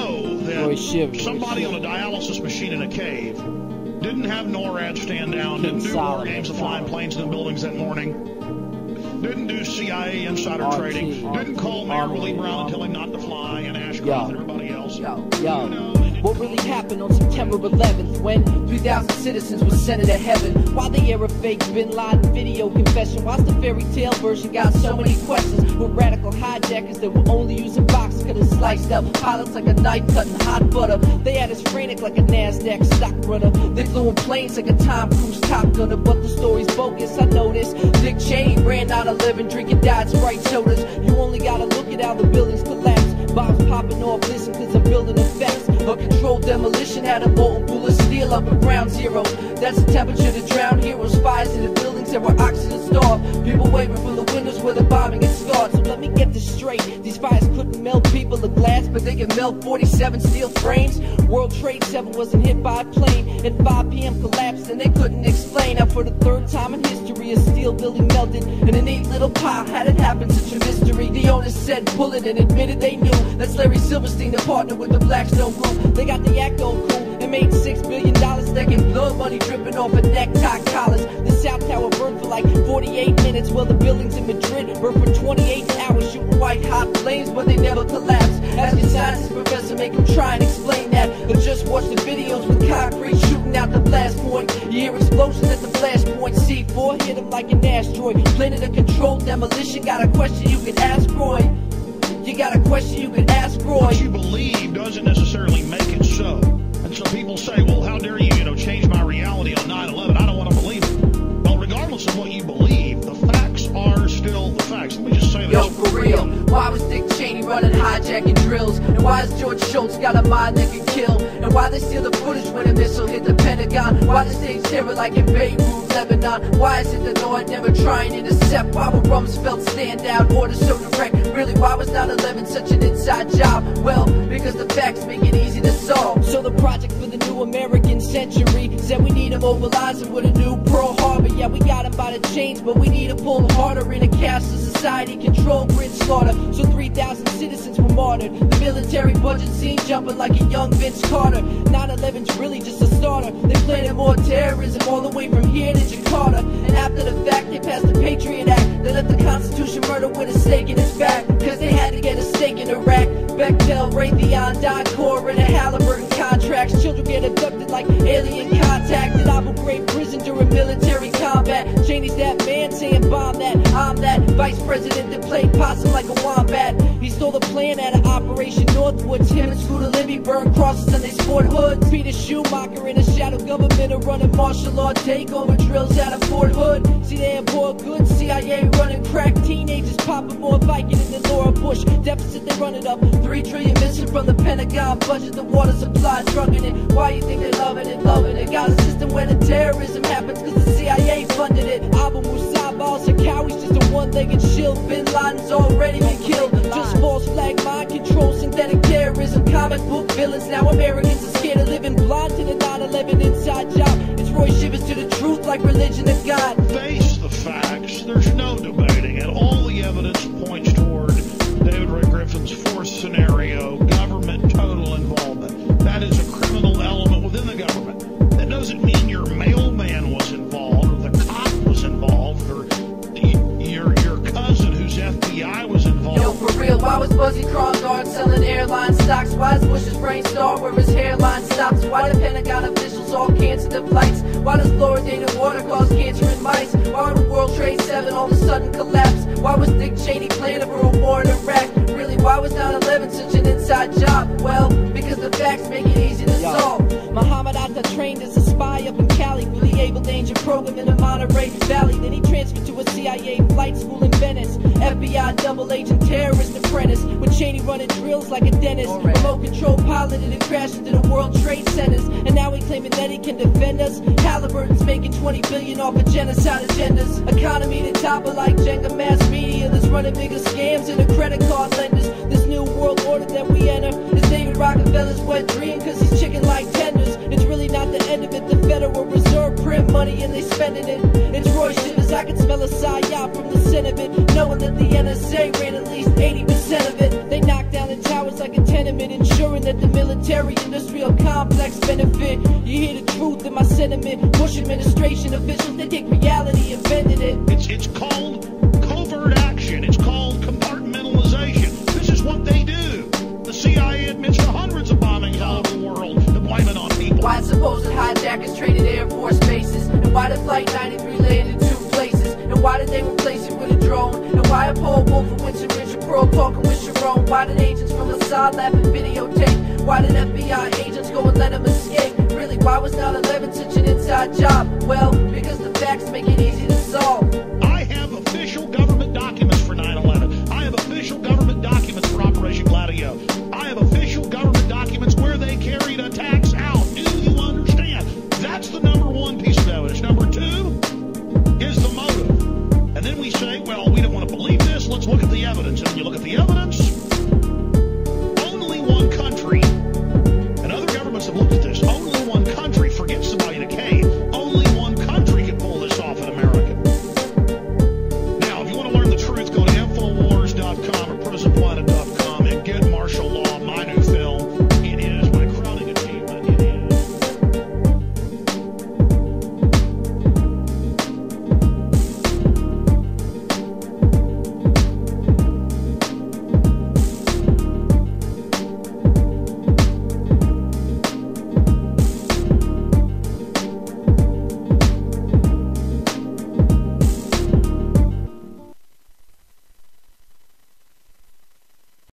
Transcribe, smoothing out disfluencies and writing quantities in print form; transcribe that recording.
know that somebody on a dialysis machine in a cave didn't have NORAD stand down, didn't do war games of flying planes in the buildings that morning, didn't do CIA insider trading, didn't call Mayor Willie Brown and tell him not to fly, and Ashcroft and everybody else. What really happened on September 11th when 3,000 citizens were sent to heaven? Why the air of fake Bin Laden video confession? Why's the fairy tale version got so many questions? With radical hijackers that were only using boxes, could have sliced up pilots like a knife cutting hot butter. They had us frantic like a NASDAQ stock runner. They flew in planes like a Tom Cruise Top Gunner. But the story's bogus, I noticed. Dick Cheney ran 9/11 drinking Diet Sprite sodas. You only gotta look at how the buildings collapse. Bombs popping off, listen, cause I'm building effects. A controlled demolition had a molten pool of steel up at ground zero. That's the temperature to drown heroes. Fires in the buildings that were oxygen starved. People waving from the windows where the bombing had scarred. So let me get this straight. These fires couldn't melt people of glass, but they could melt 47 steel frames. World Trade 7 wasn't hit by a plane. At 5 p.m. collapsed and they couldn't explain how for the third time in history a steel building melted in a neat little pile. Had it happened, such a mystery. The owners said pull it and admitted they knew. That's Larry Silverstein, the partner with the Blackstone Group. They got the act on cool and made $6 billion stacking blood money dripping off of necktie collars. The South Tower burned for like 48 minutes, while the buildings in Madrid burned for 28 hours, shooting white hot flames, but they never collapsed. Ask your scientist professor, make him try and explain that. Or just watch the videos with concrete shooting out the blast point. You hear explosions at the blast point. C4 hit him like an asteroid. Planning a controlled demolition. Got a question you can ask Roy. You got a question you can ask Roy. What you believe doesn't necessarily make it so. And so people say, well, how dare you, change my reality on 9/11? I don't want to believe it. Well, regardless of what you believe, the facts are still the facts. Let me just say this. Yo, for real, why was Dick Cheney running hijacking drills? And why has George Shultz got a mind that can kill? And why they steal the footage when a missile hit the Pentagon? Why they stage terror like in Beirut, Lebanon? Why is it the North never trying to intercept? Why would Rumsfeld stand down, order so direct? Really, why was 9/11 such an inside job? Well, because the facts make it easy to solve. So the project for the new American century said we need to mobilize it with a new Pearl Harbor. Yeah, we got him by the chains, but we need to pull them harder in a cashless society, control grid slaughter. So 3,000 citizens were martyred. The military budget seen jumping like a young Vince Carter. 9/11's really just a starter. They planted more terrorism all the way from here to Jakarta. And after the fact, they passed the Patriot Act. They left the Constitution murder with a stake in its back, cause they had to get a stake in Iraq. Bechtel, Raytheon, Dicor, and the Halliburton contracts. Children get abducted like alien contact in Abu Ghraib prison during military combat. Cheney's that man saying bomb that, I'm that vice president that played possum like a wombat. He stole the plan out of Operation Northwoods. Him and Scooter Libby burned crosses and they sport hoods. Peter Schumacher in a shadow government are running martial law takeover drills out of Fort Hood. See, they import goods, CIA running crack, teenagers popping more Viking than Laura Bush. Deficit they running up, 3 trillion missing from the Pentagon budget. The water supply drugging it. Why you think they loving it, loving it? Got a system where the terrorism happens cause the CIA funded it. Abu Musab al-Zarqawi's just a one-legged shield. Bin Laden's already been killed. Just false flag mind control, synthetic terrorism, comic book villains. Now Americans are scared of living blind to the 9/11 inside job. It's Roy Shivers to the truth like religion of God. Face the facts. There's no debating it. All the evidence points toward David Ray Griffin's fourth scenario, government total involvement. That is a criminal element within the government. That doesn't mean your mailman was involved, or the cop was involved, or your cousin whose FBI was involved. Yo, for real, why was Buzzy Krongard selling airline stocks? Why is Bush's brain star where his hairline stops? Why do Pentagon officials all cancel their flights? Why does fluoridated water cause cancer in mice? Why would World Trade 7 all of a sudden collapse? Why was Dick Cheney planning for a war in Iraq? Really, why was 9/11 such an inside job? Well, because the facts make it easy to solve. Muhammad Atta trained as a spy up in Cali for the Able Danger program in the Monterey Valley. Then he transferred to a CIA flight school in Venice. FBI double agent terrorist apprentice, with Cheney running drills like a dentist. Remote control piloted and crashed into the World Trade Centers. And now he claiming that he can defend us. Halliburton's making $20 billion off of genocide agendas. Economy to topple like Jenga mass media that's running bigger scams than the credit card lenders. This new world order that we enter is David Rockefeller's wet dream, cause he's chicken like tenders. It's really not the end of it. The Federal Reserve print money and they spending it. It's Roy Shivers, I can smell a psyop from the center of it, knowing that the NSA ran at least 80% of it. They knocked down the towers like a tenement, ensuring that the military-industrial complex benefit. You hear the truth in my sentiment. Bush administration officials, they take reality and bended it. It's called covert action. It's called compartmentalization. This is what they do. The CIA admits to hundreds of bombings all over the world to blame it on people. Why supposed hijackers traded Air Force bases? And why did Flight 93 land in 2 places? And why did they replace it with a drone? And why Paul Wolf and Winston Richard Pearl talking with Sharon? Why did agents from Mossad laugh and videotape? Why did FBI agents go and let them escape? Really, why was 9/11 such an inside job? Well, because the facts make it easy to solve.